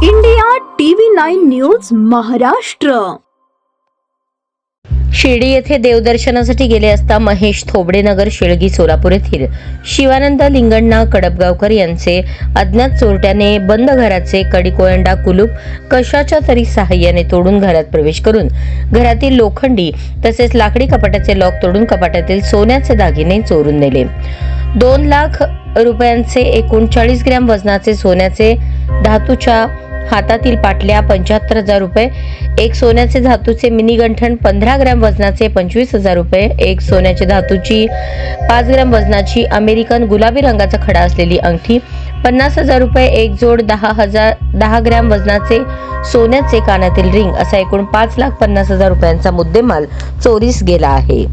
India TV 9 news Maharashtra. Shirdi येथे देवदर्शनासाठी गेले असता महेश थोबडेनगर शेळगी सोलापूर येथील शिवानंद लिंगण्णा कडपगावकर यांचे अज्ञात चोरट्याने बंद घराचे कडी-कोयंडा कुलूप कशाच्या तरी सहाय्याने तोडून घरात प्रवेश करून घरातील लोखंडी तसेच लाकडी कपाटाचे लॉक तोडून कपाटातील सोन्याचे दागिने चोरून नेले। 2 लाख रुपयांचे एकूण 40 ग्रॅम वजनाचे सोन्याचे धातूच्या हातातील पाटल्या 75,000 रुपये, एक सोन्याचे धातूचे मिनी गंठण 15 ग्रॅम वजनाचे 25,000 रुपये, एक सोन्याचे धातूची 5 ग्रॅम वजनाची अमेरिकन गुलाबी रंगाचा खडा असलेली अंगठी 50,000 रुपये, एक जोड 10 ग्रॅम वजनाचे सोन्याचे कानातील रिंग असा एकूण 5,50,000 रुपयांचा मुद्देमाल चोरीस गेला आहे।